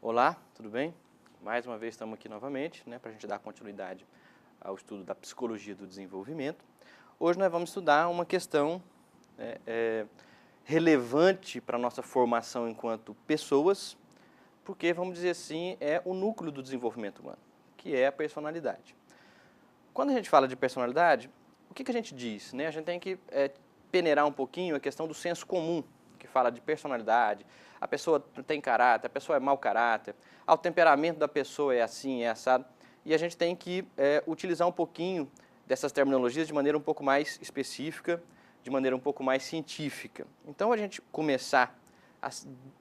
Olá, tudo bem? Mais uma vez estamos aqui novamente, para a gente dar continuidade ao estudo da psicologia do desenvolvimento. Hoje nós vamos estudar uma questão relevante para a nossa formação enquanto pessoas, porque, vamos dizer assim, é o núcleo do desenvolvimento humano, que é a personalidade. Quando a gente fala de personalidade, o que a gente diz? A gente tem que peneirar um pouquinho a questão do senso comum, que fala de personalidade, a pessoa tem caráter, a pessoa é mau caráter, o temperamento da pessoa é assim, é assado, e a gente tem que utilizar um pouquinho dessas terminologias de maneira um pouco mais específica, de maneira um pouco mais científica. Então, a gente começar a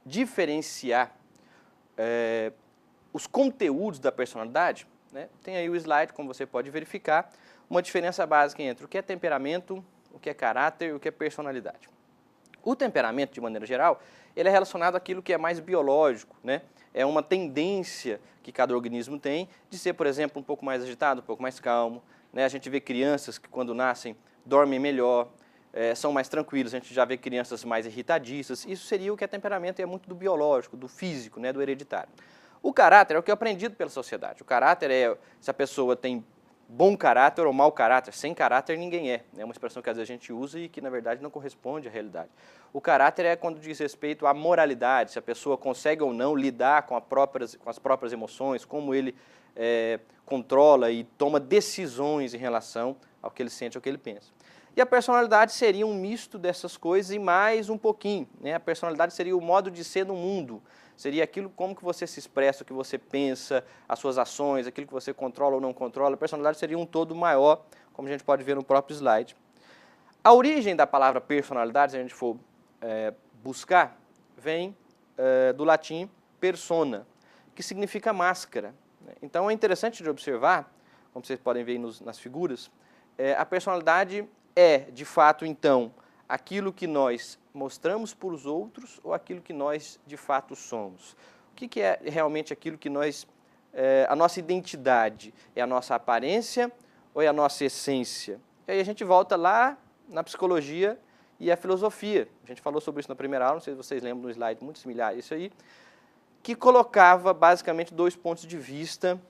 diferenciar os conteúdos da personalidade, tem aí o slide, como você pode verificar, uma diferença básica entre o que é temperamento, o que é caráter e o que é personalidade. O temperamento, de maneira geral, ele é relacionado àquilo que é mais biológico, É uma tendência que cada organismo tem de ser, por exemplo, um pouco mais agitado, um pouco mais calmo, A gente vê crianças que, quando nascem, dormem melhor, são mais tranquilos, a gente já vê crianças mais irritadiças. Isso seria o que é temperamento e é muito do biológico, do físico, do hereditário. O caráter é o que é aprendido pela sociedade. O caráter é se a pessoa tem bom caráter ou mau caráter. Sem caráter ninguém é. É uma expressão que às vezes a gente usa e que, na verdade, não corresponde à realidade. O caráter é quando diz respeito à moralidade, se a pessoa consegue ou não lidar com as próprias emoções, como ele controla e toma decisões em relação ao que ele sente, ao que ele pensa. E a personalidade seria um misto dessas coisas e mais um pouquinho. A personalidade seria o modo de ser no mundo. Seria aquilo como que você se expressa, o que você pensa, as suas ações, aquilo que você controla ou não controla. A personalidade seria um todo maior, como a gente pode ver no próprio slide. A origem da palavra personalidade, se a gente for buscar, vem do latim persona, que significa máscara. Então é interessante de observar, como vocês podem ver nas figuras, a personalidade é, de fato, então, aquilo que nós mostramos para os outros ou aquilo que nós, de fato, somos? O que é realmente aquilo que nós... a nossa identidade é a nossa aparência ou é a nossa essência? E aí a gente volta lá na psicologia e a filosofia. A gente falou sobre isso na primeira aula, não sei se vocês lembram de um slide muito similar a isso aí, que colocava, basicamente, dois pontos de vista,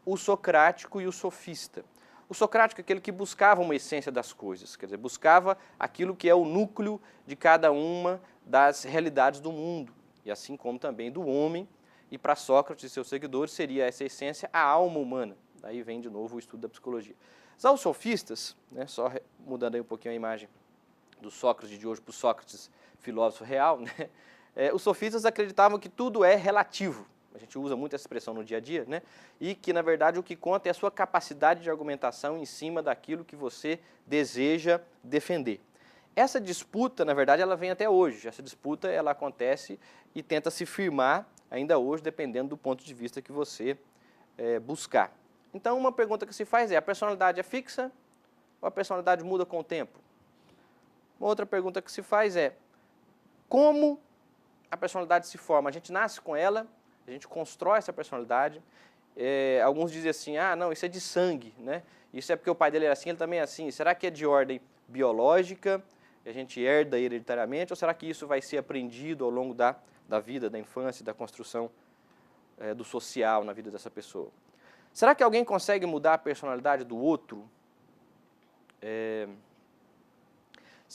o socrático e o sofista. O socrático é aquele que buscava uma essência das coisas, quer dizer, buscava aquilo que é o núcleo de cada uma das realidades do mundo, e assim como também do homem, e para Sócrates e seus seguidores seria essa essência a alma humana. Daí vem de novo o estudo da psicologia. Já os sofistas, só mudando aí um pouquinho a imagem do Sócrates de hoje para o Sócrates filósofo real, os sofistas acreditavam que tudo é relativo. A gente usa muito essa expressão no dia a dia, E que, na verdade, o que conta é a sua capacidade de argumentação em cima daquilo que você deseja defender. Essa disputa, na verdade, ela vem até hoje. Essa disputa, ela acontece e tenta se firmar ainda hoje, dependendo do ponto de vista que você buscar. Então, uma pergunta que se faz é, a personalidade é fixa ou a personalidade muda com o tempo? Uma outra pergunta que se faz é, como a personalidade se forma? A gente nasce com ela, a gente constrói essa personalidade. Alguns dizem assim, não, isso é de sangue, Isso é porque o pai dele era assim, ele também é assim. Será que é de ordem biológica, a gente herda hereditariamente, ou será que isso vai ser aprendido ao longo da vida, da infância, da construção do social na vida dessa pessoa? Será que alguém consegue mudar a personalidade do outro?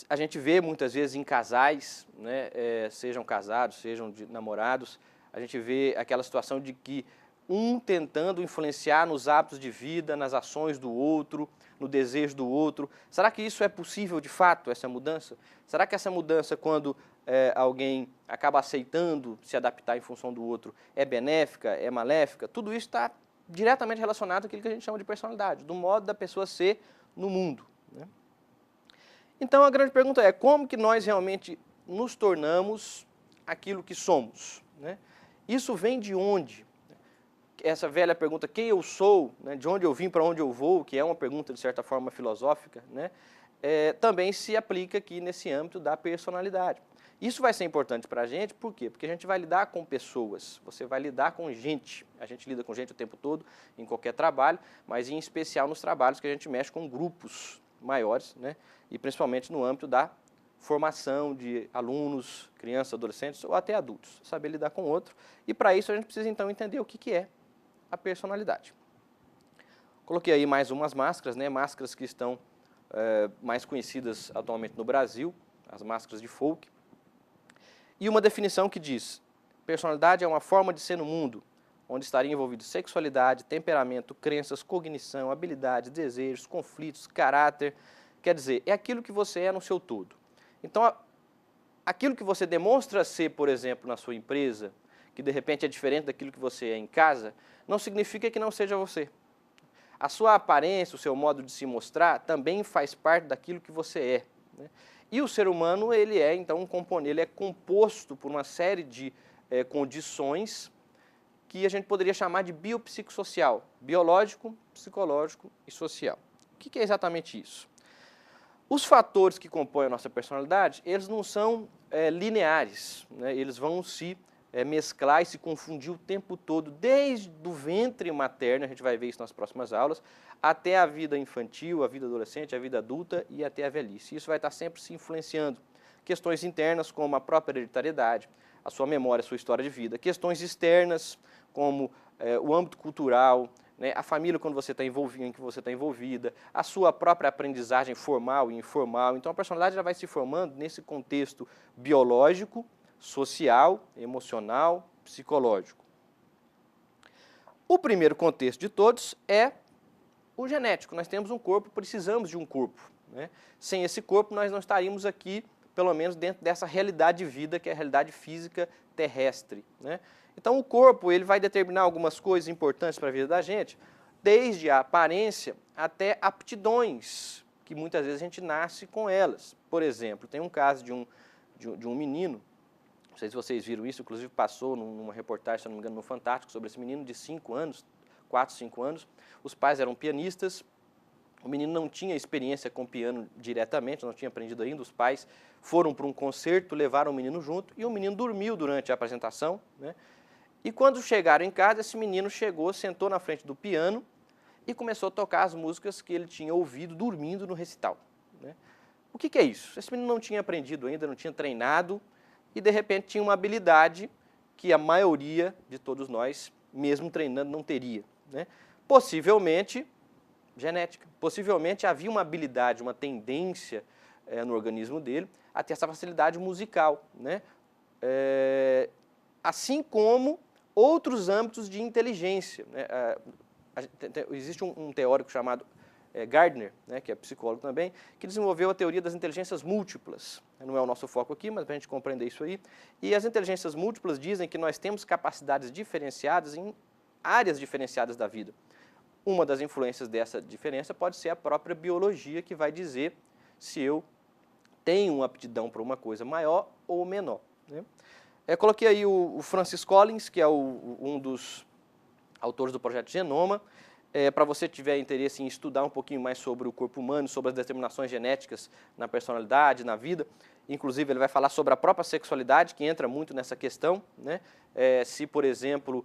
A gente vê muitas vezes em casais, sejam casados, sejam namorados, a gente vê aquela situação de que um tentando influenciar nos hábitos de vida, nas ações do outro, no desejo do outro. Será que isso é possível de fato, essa mudança? Será que essa mudança, quando alguém acaba aceitando se adaptar em função do outro, é benéfica, é maléfica? Tudo isso está diretamente relacionado àquilo que a gente chama de personalidade, do modo da pessoa ser no mundo. Então a grande pergunta é, como que nós realmente nos tornamos aquilo que somos? Isso vem de onde? Essa velha pergunta, quem eu sou, de onde eu vim, para onde eu vou, que é uma pergunta de certa forma filosófica, também se aplica aqui nesse âmbito da personalidade. Isso vai ser importante para a gente, por quê? Porque a gente vai lidar com pessoas, você vai lidar com gente. A gente lida com gente o tempo todo, em qualquer trabalho, mas em especial nos trabalhos que a gente mexe com grupos maiores, e principalmente no âmbito da formação de alunos, crianças, adolescentes ou até adultos, saber lidar com o outro. E para isso a gente precisa então entender o que é a personalidade. Coloquei aí mais umas máscaras, né? Máscaras que estão mais conhecidas atualmente no Brasil, as máscaras de folk. E uma definição que diz: personalidade é uma forma de ser no mundo, onde estaria envolvido sexualidade, temperamento, crenças, cognição, habilidades, desejos, conflitos, caráter. Quer dizer, é aquilo que você é no seu todo. Então, aquilo que você demonstra ser, por exemplo, na sua empresa, que de repente é diferente daquilo que você é em casa, não significa que não seja você. A sua aparência, o seu modo de se mostrar, também faz parte daquilo que você é, né? E o ser humano, ele é, então, um componente, ele é composto por uma série de condições que a gente poderia chamar de biopsicossocial, biológico, psicológico e social. O que é exatamente isso? Os fatores que compõem a nossa personalidade, eles não são lineares, né? Eles vão se mesclar e se confundir o tempo todo, desde o ventre materno, a gente vai ver isso nas próximas aulas, até a vida infantil, a vida adolescente, a vida adulta e até a velhice. Isso vai estar sempre se influenciando. Questões internas, como a própria hereditariedade, a sua memória, a sua história de vida. Questões externas, como o âmbito cultural, né, a família quando você está envolvido, em que você está envolvida, a sua própria aprendizagem formal e informal. Então a personalidade já vai se formando nesse contexto biológico, social, emocional, psicológico. O primeiro contexto de todos é o genético. Nós temos um corpo, precisamos de um corpo, né? Sem esse corpo nós não estaríamos aqui, pelo menos dentro dessa realidade de vida, que é a realidade física terrestre, né? Então o corpo ele vai determinar algumas coisas importantes para a vida da gente, desde a aparência até aptidões, que muitas vezes a gente nasce com elas. Por exemplo, tem um caso de um menino, não sei se vocês viram isso, inclusive passou numa reportagem, se não me engano, no Fantástico, sobre esse menino de 5 anos, 4, 5 anos. Os pais eram pianistas, o menino não tinha experiência com piano diretamente, não tinha aprendido ainda. Os pais foram para um concerto, levaram o menino junto e o menino dormiu durante a apresentação, né? E quando chegaram em casa, esse menino chegou, sentou na frente do piano e começou a tocar as músicas que ele tinha ouvido dormindo no recital, né? O que é isso? Esse menino não tinha aprendido ainda, não tinha treinado e de repente tinha uma habilidade que a maioria de todos nós, mesmo treinando, não teria, né? Possivelmente genética. Possivelmente havia uma habilidade, uma tendência no organismo dele a ter essa facilidade musical, né? Assim como outros âmbitos de inteligência, né? Existe um teórico chamado Gardner, né, que é psicólogo também, que desenvolveu a teoria das inteligências múltiplas. Não é o nosso foco aqui, mas para a gente compreender isso aí. E as inteligências múltiplas dizem que nós temos capacidades diferenciadas em áreas diferenciadas da vida. Uma das influências dessa diferença pode ser a própria biologia, que vai dizer se eu tenho uma aptidão para uma coisa maior ou menor, né? Coloquei aí o Francis Collins, que é um dos autores do projeto Genoma. Para você que tiver interesse em estudar um pouquinho mais sobre o corpo humano, sobre as determinações genéticas na personalidade, na vida. Inclusive, ele vai falar sobre a própria sexualidade, que entra muito nessa questão, né? Se, por exemplo,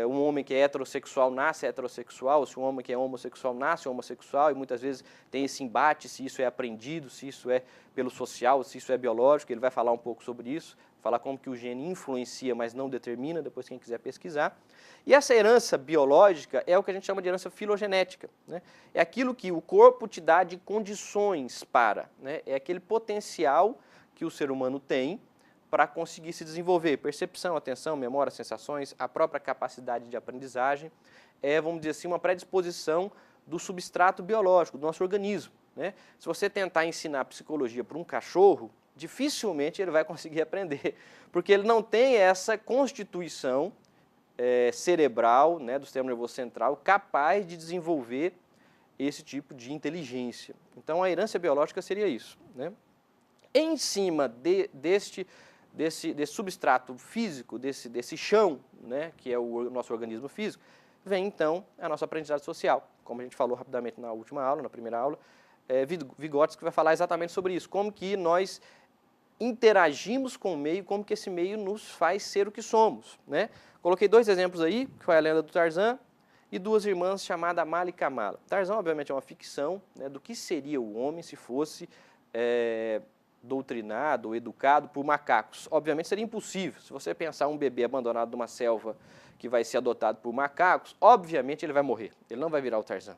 um homem que é heterossexual nasce heterossexual, ou se um homem que é homossexual nasce homossexual, e muitas vezes tem esse embate se isso é aprendido, se isso é pelo social, se isso é biológico. Ele vai falar um pouco sobre isso, falar como que o gene influencia, mas não determina, depois quem quiser pesquisar. E essa herança biológica é o que a gente chama de herança filogenética, né? É aquilo que o corpo te dá de condições para, né? É aquele potencial que o ser humano tem para conseguir se desenvolver. Percepção, atenção, memória, sensações, a própria capacidade de aprendizagem, vamos dizer assim, uma predisposição do substrato biológico, do nosso organismo, né? Se você tentar ensinar psicologia para um cachorro, dificilmente ele vai conseguir aprender, porque ele não tem essa constituição cerebral, né, do sistema nervoso central, capaz de desenvolver esse tipo de inteligência. Então, a herança biológica seria isso, né? Em cima desse substrato físico, desse chão, né, que é o nosso organismo físico, vem, então, a nossa aprendizagem social. Como a gente falou rapidamente na última aula, na primeira aula, Vygotsky vai falar exatamente sobre isso, como que nós interagimos com o meio, como que esse meio nos faz ser o que somos, né? Coloquei 2 exemplos aí, que foi a lenda do Tarzan e 2 irmãs chamadas Mala e Kamala. Tarzan, obviamente, é uma ficção, né, do que seria o homem se fosse doutrinado ou educado por macacos. Obviamente seria impossível. Se você pensar um bebê abandonado numa selva que vai ser adotado por macacos, obviamente ele vai morrer, ele não vai virar o Tarzan.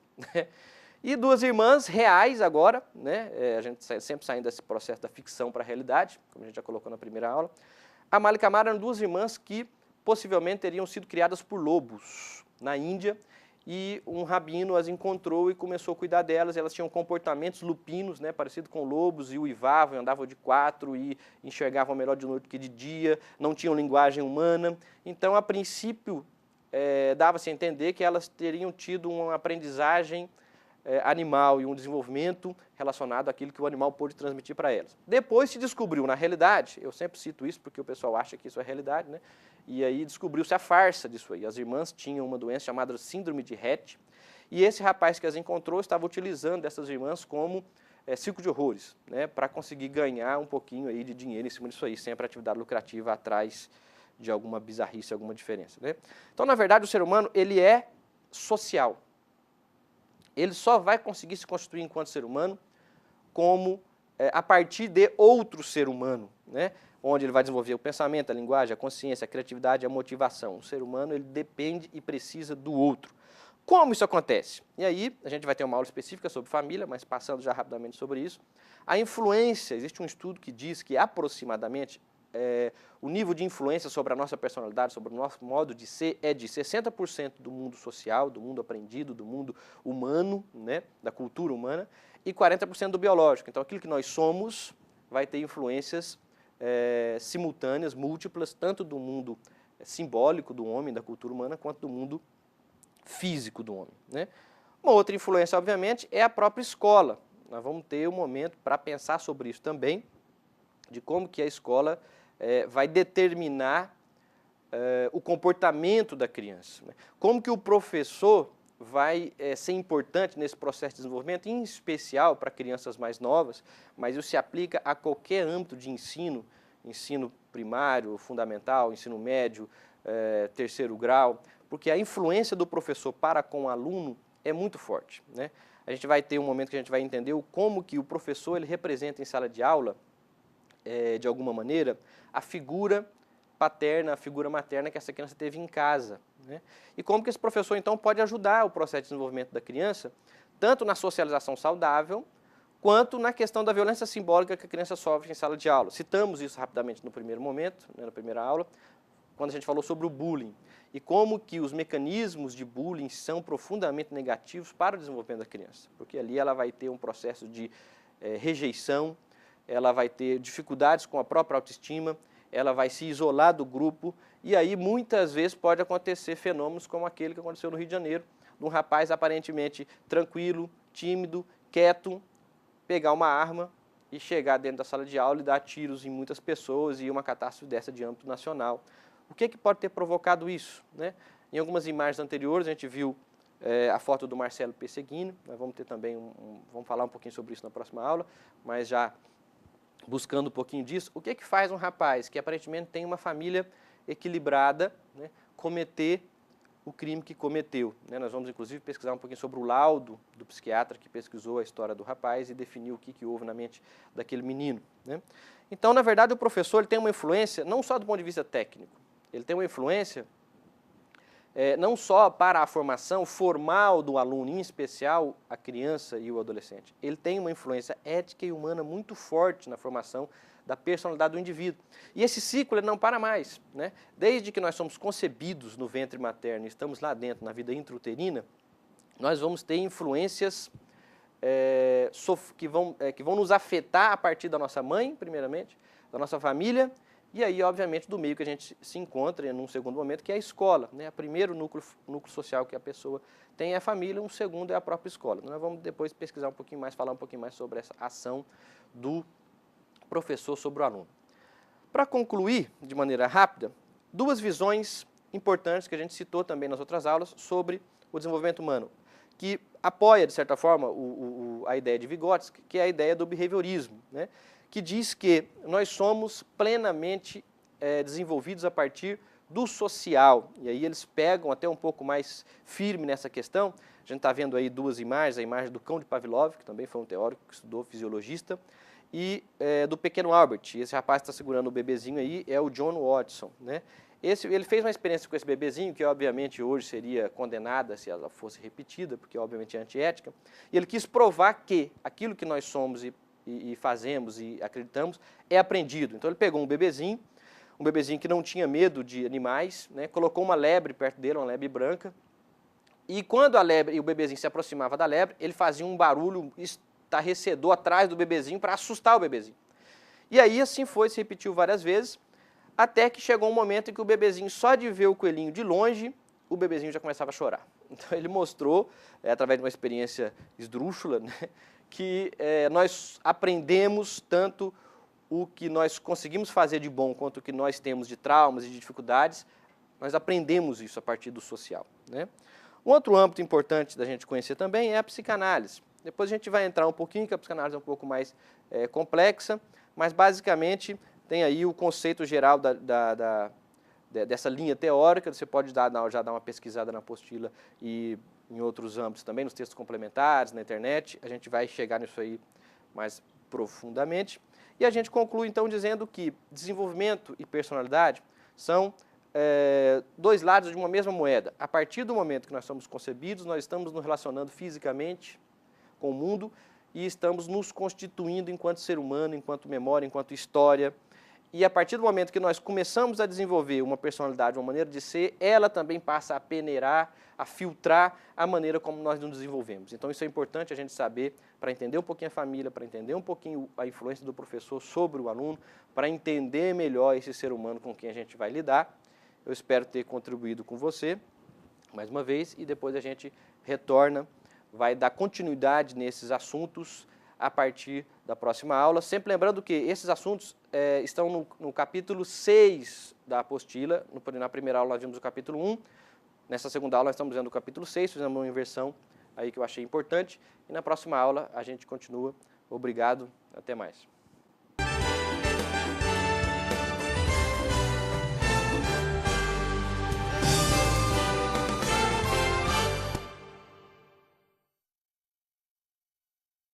E duas irmãs reais agora, né? A gente sempre saindo desse processo da ficção para a realidade, como a gente já colocou na primeira aula. A Mala e Camara eram duas irmãs que possivelmente teriam sido criadas por lobos na Índia, e um rabino as encontrou e começou a cuidar delas. Elas tinham comportamentos lupinos, né, parecido com lobos, e uivavam, andavam de quatro e enxergavam melhor de noite que de dia, não tinham linguagem humana. Então, a princípio, dava-se a entender que elas teriam tido uma aprendizagem animal e um desenvolvimento relacionado àquilo que o animal pôde transmitir para elas. Depois se descobriu, na realidade, eu sempre cito isso porque o pessoal acha que isso é realidade, né? E aí descobriu-se a farsa disso aí. As irmãs tinham uma doença chamada síndrome de Rett, e esse rapaz que as encontrou estava utilizando essas irmãs como circo de horrores, né? Para conseguir ganhar um pouquinho aí de dinheiro em cima disso aí, sempre atividade lucrativa atrás de alguma bizarrice, alguma diferença, né? Então, na verdade, o ser humano, ele é social. Ele só vai conseguir se constituir enquanto ser humano a partir de outro ser humano, né? Onde ele vai desenvolver o pensamento, a linguagem, a consciência, a criatividade, a motivação. O ser humano, ele depende e precisa do outro. Como isso acontece? E aí, a gente vai ter uma aula específica sobre família, mas passando já rapidamente sobre isso. A influência, existe um estudo que diz que aproximadamente o nível de influência sobre a nossa personalidade, sobre o nosso modo de ser, é de 60% do mundo social, do mundo aprendido, do mundo humano, né, da cultura humana, e 40% do biológico. Então, aquilo que nós somos vai ter influências simultâneas, múltiplas, tanto do mundo simbólico do homem, da cultura humana, quanto do mundo físico do homem, né? Uma outra influência, obviamente, é a própria escola. Nós vamos ter um momento para pensar sobre isso também, de como que a escola vai determinar o comportamento da criança, né? Como que o professor vai ser importante nesse processo de desenvolvimento, em especial para crianças mais novas, mas isso se aplica a qualquer âmbito de ensino, ensino primário, fundamental, ensino médio, terceiro grau, porque a influência do professor para com o aluno é muito forte, né? A gente vai ter um momento que a gente vai entender como que o professor ele representa em sala de aula, de alguma maneira, a figura paterna, a figura materna que essa criança teve em casa, né? E como que esse professor, então, pode ajudar o processo de desenvolvimento da criança, tanto na socialização saudável, quanto na questão da violência simbólica que a criança sofre em sala de aula. Citamos isso rapidamente no primeiro momento, né, na primeira aula, quando a gente falou sobre o bullying, e como que os mecanismos de bullying são profundamente negativos para o desenvolvimento da criança, porque ali ela vai ter um processo de rejeição, ela vai ter dificuldades com a própria autoestima, ela vai se isolar do grupo, e aí muitas vezes pode acontecer fenômenos como aquele que aconteceu no Rio de Janeiro, de um rapaz aparentemente tranquilo, tímido, quieto, pegar uma arma e chegar dentro da sala de aula e dar tiros em muitas pessoas e uma catástrofe dessa de âmbito nacional. O que pode ter provocado isso, né? Em algumas imagens anteriores a gente viu a foto do Marcelo Pesseguino, nós vamos ter também vamos falar um pouquinho sobre isso na próxima aula, mas já buscando um pouquinho disso, o que faz um rapaz que aparentemente tem uma família equilibrada, né, cometer o crime que cometeu, né? Nós vamos inclusive pesquisar um pouquinho sobre o laudo do psiquiatra que pesquisou a história do rapaz e definiu o que houve na mente daquele menino, né? Então, na verdade, o professor ele tem uma influência não só do ponto de vista técnico, ele tem uma influência não só para a formação formal do aluno, em especial a criança e o adolescente, ele tem uma influência ética e humana muito forte na formação da personalidade do indivíduo. E esse ciclo ele não para mais, né? Desde que nós somos concebidos no ventre materno e estamos lá dentro, na vida intrauterina, nós vamos ter influências que vão nos afetar a partir da nossa mãe, primeiramente, da nossa família, e aí, obviamente, do meio que a gente se encontra, num segundo momento, que é a escola, né? O primeiro núcleo social que a pessoa tem é a família, um segundo é a própria escola. Nós vamos depois pesquisar um pouquinho mais, falar um pouquinho mais sobre essa ação do professor sobre o aluno. Para concluir, de maneira rápida, duas visões importantes que a gente citou também nas outras aulas sobre o desenvolvimento humano, que apoia, de certa forma, a ideia de Vygotsky, que é a ideia do behaviorismo, né? Que diz que nós somos plenamente desenvolvidos a partir do social. E aí eles pegam até um pouco mais firme nessa questão. A gente está vendo aí duas imagens, a imagem do cão de Pavlov, que também foi um teórico que estudou, fisiologista, e do pequeno Albert. Esse rapaz que está segurando o bebezinho aí é o John Watson, né? Ele fez uma experiência com esse bebezinho, que obviamente hoje seria condenada se ela fosse repetida, porque obviamente é antiética, e ele quis provar que aquilo que nós somos e fazemos e acreditamos é aprendido. Então ele pegou um bebezinho que não tinha medo de animais, né? Colocou uma lebre perto dele, uma lebre branca, e quando a lebre e o bebezinho se aproximava da lebre, ele fazia um barulho estarrecedor atrás do bebezinho para assustar o bebezinho. E aí assim foi, se repetiu várias vezes, até que chegou um momento em que o bebezinho, só de ver o coelhinho de longe, o bebezinho já começava a chorar. Então ele mostrou, através de uma experiência esdrúxula, né, que nós aprendemos tanto o que nós conseguimos fazer de bom quanto o que nós temos de traumas e de dificuldades, nós aprendemos isso a partir do social, né? Um outro âmbito importante da gente conhecer também é a psicanálise. Depois a gente vai entrar um pouquinho, que a psicanálise é um pouco mais complexa, mas basicamente tem aí o conceito geral dessa linha teórica. Você pode já dar uma pesquisada na apostila e em outros âmbitos também, nos textos complementares, na internet. A gente vai chegar nisso aí mais profundamente. E a gente conclui então dizendo que desenvolvimento e personalidade são dois lados de uma mesma moeda. A partir do momento que nós somos concebidos, nós estamos nos relacionando fisicamente com o mundo e estamos nos constituindo enquanto ser humano, enquanto memória, enquanto história. E a partir do momento que nós começamos a desenvolver uma personalidade, uma maneira de ser, ela também passa a peneirar, a filtrar a maneira como nós nos desenvolvemos. Então isso é importante a gente saber para entender um pouquinho a família, para entender um pouquinho a influência do professor sobre o aluno, para entender melhor esse ser humano com quem a gente vai lidar. Eu espero ter contribuído com você, mais uma vez, e depois a gente retorna, vai dar continuidade nesses assuntos a partir da próxima aula. Sempre lembrando que esses assuntos estão no capítulo 6 da apostila. Na primeira aula nós vimos o capítulo 1, nessa segunda aula nós estamos vendo o capítulo 6, fizemos uma inversão aí que eu achei importante, e na próxima aula a gente continua. Obrigado, até mais.